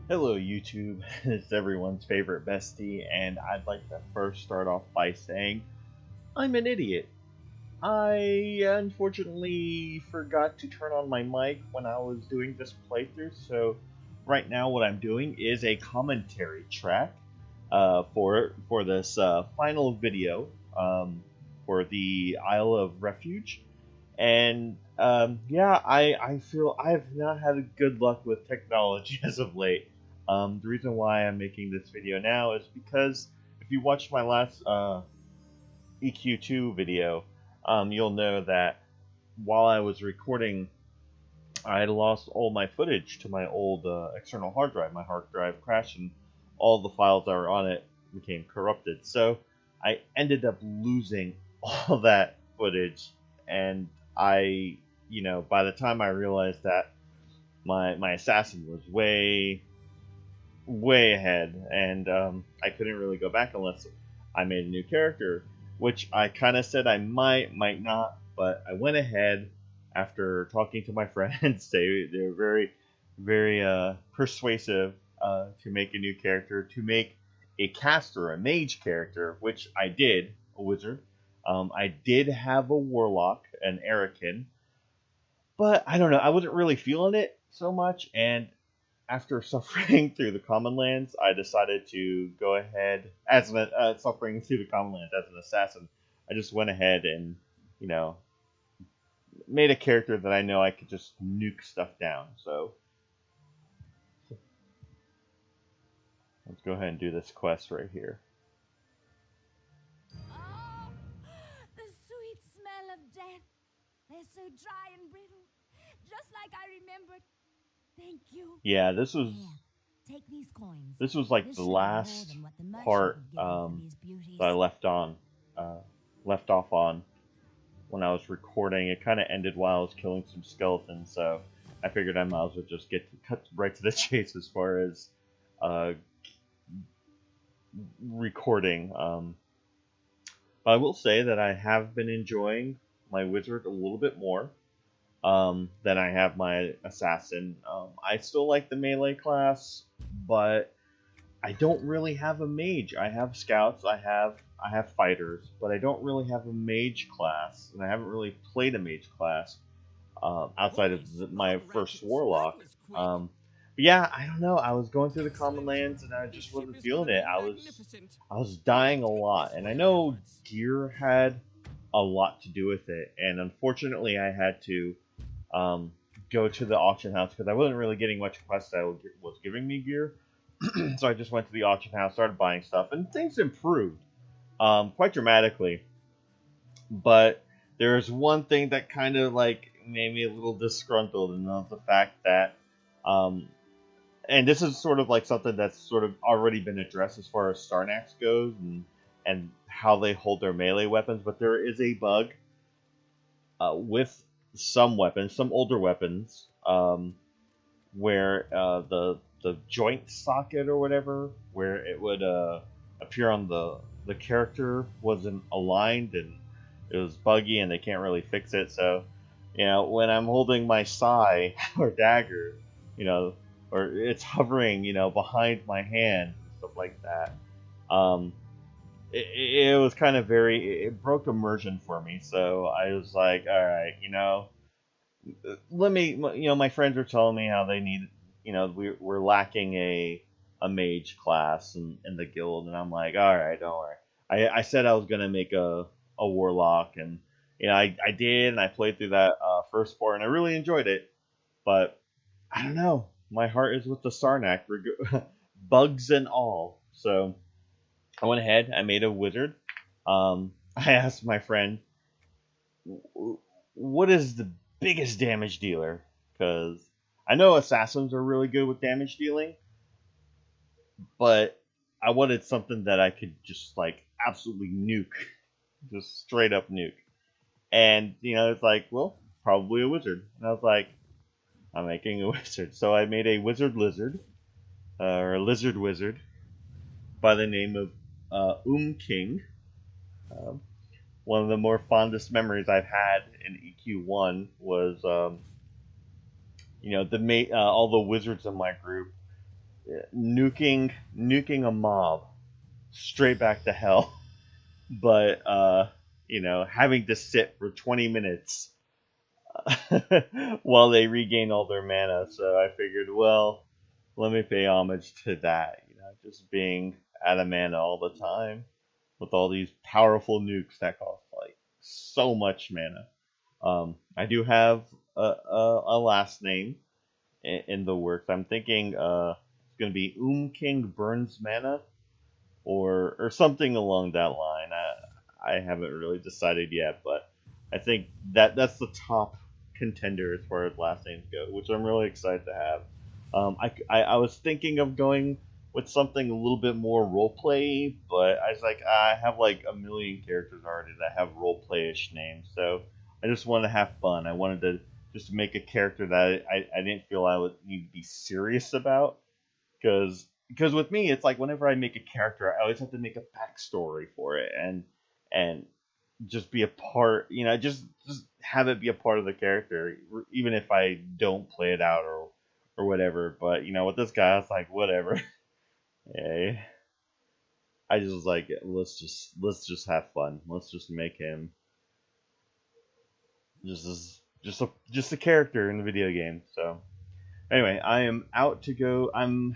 Hello YouTube, it's everyone's favorite bestie, and I'd like to first start off by saying I'm an idiot. I unfortunately forgot to turn on my mic when I was doing this playthrough, so right now what I'm doing is a commentary track for this final video for the Isle of Refuge. And yeah, I feel I have not had good luck with technology as of late. The reason why I'm making this video now is because if you watched my last EQ2 video, you'll know that while I was recording, I had lost all my footage to my old external hard drive. My hard drive crashed and all the files that were on it became corrupted. So I ended up losing all that footage, and by the time I realized that my assassin was way ahead, and I couldn't really go back unless I made a new character, which I kind of said I might not, but I went ahead after talking to my friends. They're very persuasive to make a new character, to make a caster, a mage character, which I did, a wizard. I did have a warlock, an Erican, but I don't know. I wasn't really feeling it so much, and after suffering through the common lands, I decided to go ahead as an suffering through the common lands as an assassin. I just went ahead and you know made a character that I know I could just nuke stuff down. So let's go ahead and do this quest right here. Oh, the sweet smell of death. They're so dry and brittle, just like I remembered. Thank you. Yeah, this was Here, take these coins. this was like This the should be more last than what the merchant part would give you for these beauties. that I uh, left off on when I was recording. It kind of ended while I was killing some skeletons, so I figured I might as well just cut right to the chase as far as uh, recording. But I will say that I have been enjoying my wizard a little bit more than I have my assassin. I still like the melee class, but I don't really have a mage. I have scouts, I have fighters, but I don't really have a mage class, and I haven't really played a mage class outside of my first warlock. But yeah, I don't know. I was going through the common lands, and I just wasn't feeling it. I was dying a lot, and I know gear had a lot to do with it. And unfortunately, I had to um, go to the auction house because I wasn't really getting much quest that was giving me gear. So I just went to the auction house, started buying stuff, and things improved quite dramatically. But there's one thing that kind of like made me a little disgruntled, and that's the fact that, and this is sort of like something that's sort of already been addressed as far as Starnax goes, and how they hold their melee weapons. But there is a bug with some weapons, some older weapons, where the joint socket or whatever, where it would appear on the character wasn't aligned, and it was buggy, and they can't really fix it. So, when I'm holding my sai or dagger, you know, or it's hovering, behind my hand and stuff like that. Um, it was kind of it broke immersion for me. So I was like, all right, let me, my friends are telling me how they need, we're lacking a mage class in the guild, and I'm like, all right, don't worry. I said I was gonna make a warlock, and I did, and I played through that first part, and I really enjoyed it. But I don't know, my heart is with the Sarnak, bugs and all. So I went ahead, I made a wizard. I asked my friend, what is the biggest damage dealer? Because I know assassins are really good with damage dealing, but I wanted something that I could just like absolutely nuke, just straight up nuke. And it's like, well, probably a wizard. And I was like, I'm making a wizard, so I made a wizard lizard, or a lizard wizard, by the name of King. Um, One of the more fondest memories I've had in EQ1 was, all the wizards in my group. nuking a mob straight back to hell, but having to sit for 20 minutes while they regain all their mana. So I figured, well, let me pay homage to that. Just being out of mana all the time with all these powerful nukes that cost like so much mana. I do have a last name in the works. I'm thinking it's gonna be King Burns Mana or something along that line. I haven't really decided yet, but I think that's the top contender as far as last names go, which I'm really excited to have. I was thinking of going with something a little bit more roleplay, but I was like, I have like a million characters already that have roleplay-ish names, so I just wanted to have fun. I wanted to just make a character that I didn't feel I would need to be serious about, because with me it's like whenever I make a character, I always have to make a backstory for it and just be a part, just have it be a part of the character, even if I don't play it out or whatever. But with this guy, it's like whatever. Yeah, I just was like, let's just have fun. Let's just make him just a character in the video game. So anyway, I am out to go. I'm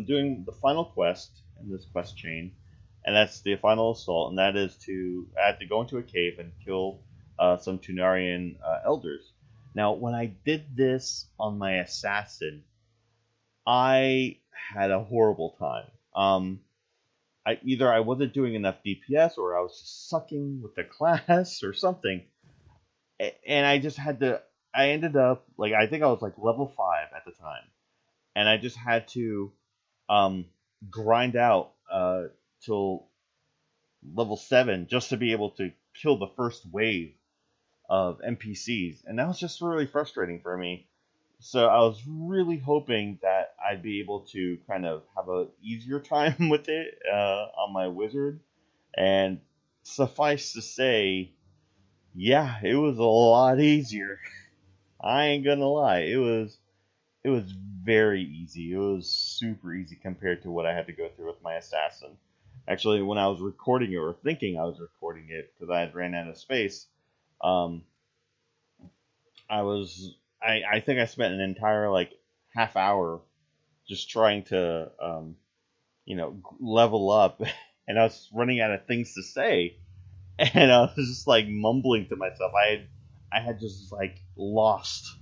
doing the final quest in this quest chain, and that's the final assault, and that is I have to go into a cave and kill some Tunarian elders. Now, when I did this on my assassin, I had a horrible time. Either I wasn't doing enough DPS, or I was just sucking with the class, or something, and I just had to. I ended up like I think I was like level 5 at the time, and I just had to um, grind out till level 7 just to be able to kill the first wave of NPCs, and that was just really frustrating for me. So I was really hoping that I'd be able to kind of have a easier time with it on my wizard, and suffice to say, yeah, it was a lot easier. I ain't gonna lie, it was very easy. It was super easy compared to what I had to go through with my assassin. Actually, when I was recording it, or thinking I was recording it because I had ran out of space, um, I think I spent an entire like half hour just trying to level up, and I was running out of things to say, and I was just like mumbling to myself. I had just like lost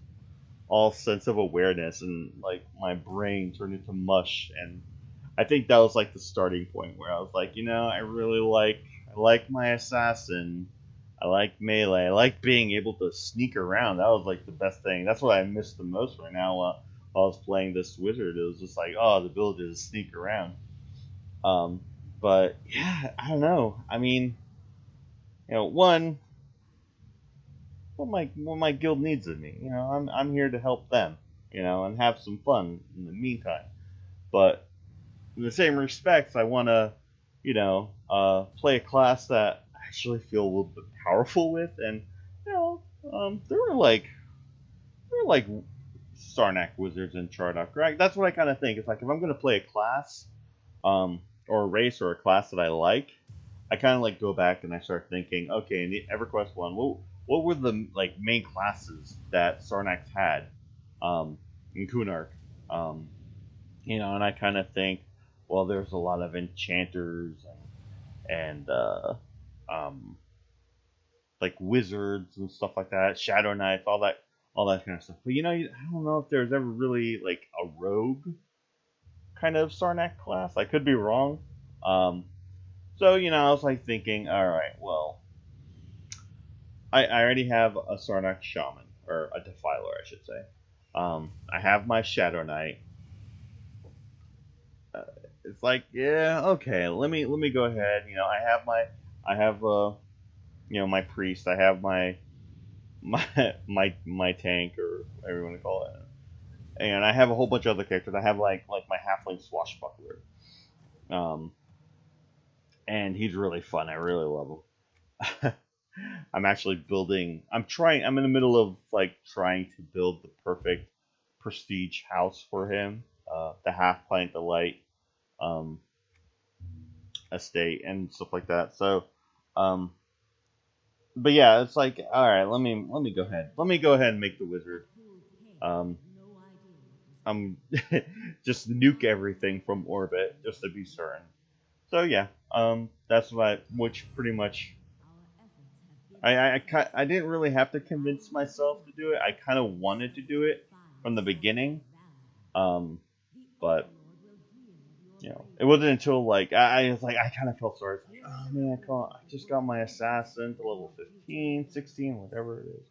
all sense of awareness, and like my brain turned into mush. And I think that was like the starting point where I was like, I like my assassin. I like melee. I like being able to sneak around. That was like the best thing. That's what I miss the most right now while I was playing this wizard. It was just like, oh, the ability to sneak around. Um, but yeah, I don't know. I mean, one, what my guild needs of me. I'm here to help them. And have some fun in the meantime. But in the same respects, I want to, play a class that I actually feel a little bit powerful with, and there were like Sarnak wizards in Chardock, right? That's what I kind of think. It's like if I'm going to play a class, or a race or a class that I like, I kind of like go back and I start thinking, okay, in the EverQuest one, what were the like main classes that Sarnax had, in Kunark, and I kind of think, well, there's a lot of enchanters and um, like wizards and stuff like that, shadow knights, all that kind of stuff. But I don't know if there's ever really like a rogue kind of Sarnak class. I could be wrong. Um, so I was like thinking, all right, well, I already have a Sarnak shaman, or a defiler, I should say. I have my shadow knight. Uh, it's like, yeah, okay, let me go ahead. I have my priest. I have my my tank, or whatever you want to call it, and I have a whole bunch of other characters. I have like my halfling swashbuckler, um, and he's really fun. I really love him. I'm actually building. I'm trying. I'm in the middle of like trying to build the perfect prestige house for him. the Half Pint Delight um, estate and stuff like that. So, um, but yeah, it's like, all right, let me go ahead. Let me go ahead and make the wizard. Um, I'm just nuke everything from orbit just to be certain. So yeah, that's which pretty much I didn't really have to convince myself to do it. I kind of wanted to do it from the beginning, um, but it wasn't until like I was like I kind of felt sorry. It's like, oh man, I just got my assassin to level 15, 16, whatever it is.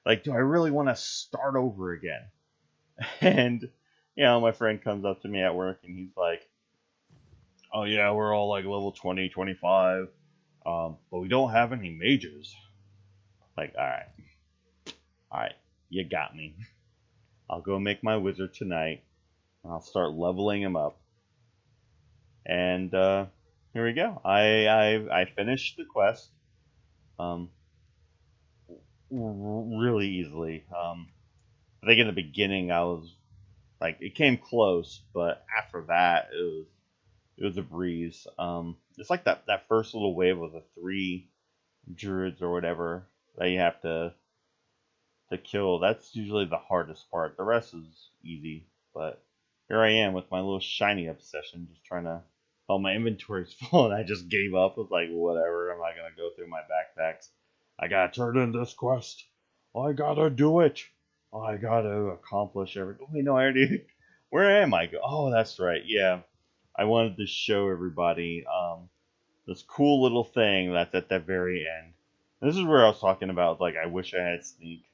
Like, do I really want to start over again? And my friend comes up to me at work and he's like, "Oh yeah, we're all like level 20, 25, but we don't have any mages." Like, all right, you got me. I'll go make my wizard tonight. And I'll start leveling him up. And here we go. I finished the quest, um, really easily. I think in the beginning I was like it came close, but after that it was a breeze. It's like that first little wave of the 3 druids or whatever that you have to kill. That's usually the hardest part. The rest is easy, but here I am with my little shiny obsession, just trying to. Oh, my inventory's full, and I just gave up. I was like, whatever. I'm not gonna go through my backpacks. I gotta turn in this quest. I gotta do it. I gotta accomplish everything. Wait, no, I already. Where am I? Oh, that's right. Yeah, I wanted to show everybody this cool little thing that's at the very end. This is where I was talking about. Like, I wish I had sneak.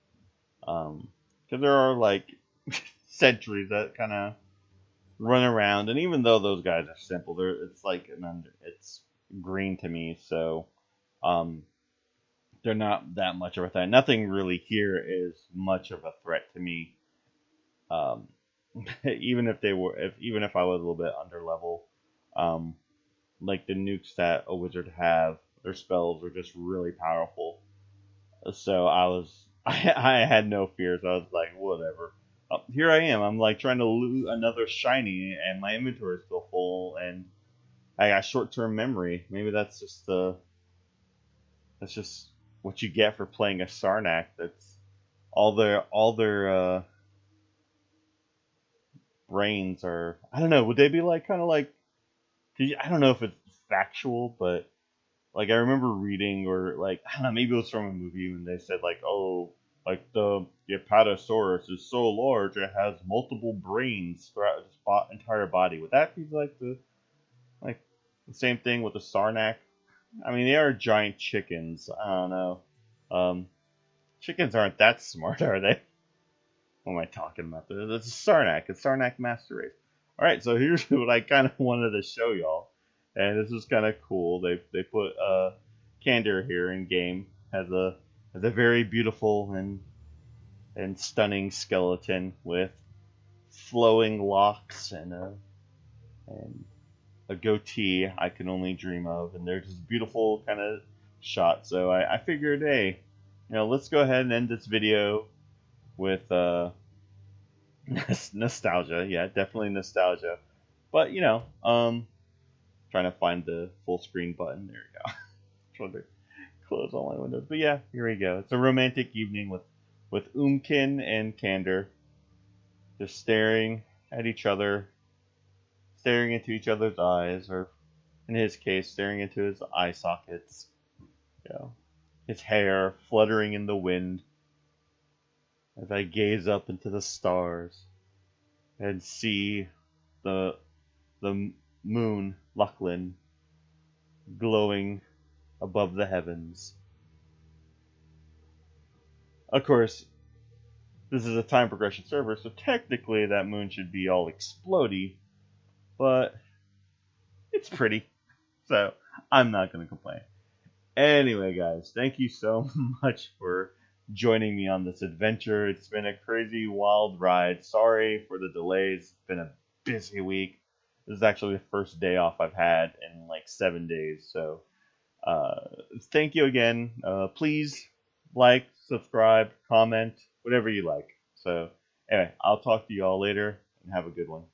Because there are like sentries that kind of run around, and even though those guys are simple, it's like it's green to me, so um, they're not that much of a threat. Nothing really here is much of a threat to me. Um, even if I was a little bit under level, um, like the nukes that a wizard have, their spells are just really powerful. So I had no fears. I was like, whatever. Here I am. I'm like trying to loot another shiny, and my inventory is still full, and I got short-term memory. Maybe that's just what you get for playing a Sarnak. That's all their brains are. I don't know. Would they be like kind of like? I don't know if it's factual, but like I remember reading or like I don't know, maybe it was from a movie when they said like, oh, like the Apatosaurus is so large it has multiple brains throughout its entire body. Would that be like the same thing with the Sarnak? I mean, they are giant chickens. I don't know. Um, Chickens aren't that smart, are they? What am I talking about? It's a Sarnak. It's Sarnak Master Race. All right, so here's what I kind of wanted to show y'all, and this is kind of cool. They put Candor here in game has a very beautiful and stunning skeleton with flowing locks and a goatee I can only dream of, and they're just beautiful kind of shots. So I figured, hey, let's go ahead and end this video with nostalgia. Yeah, definitely nostalgia. But trying to find the full screen button. There we go. Trying to close all my windows. But yeah, here we go. It's a romantic evening with Umkin and Candor just staring at each other, staring into each other's eyes, or in his case, staring into his eye sockets. His hair fluttering in the wind as I gaze up into the stars and see the moon, Lachlan, glowing above the heavens. Of course, this is a time progression server, so technically that moon should be all explodey, but it's pretty, so I'm not going to complain. Anyway, guys, thank you so much for joining me on this adventure. It's been a crazy, wild ride. Sorry for the delays. It's been a busy week. This is actually the first day off I've had in like 7 days, so thank you again. Please like, subscribe, comment, whatever you like. So, anyway, I'll talk to you all later, and have a good one.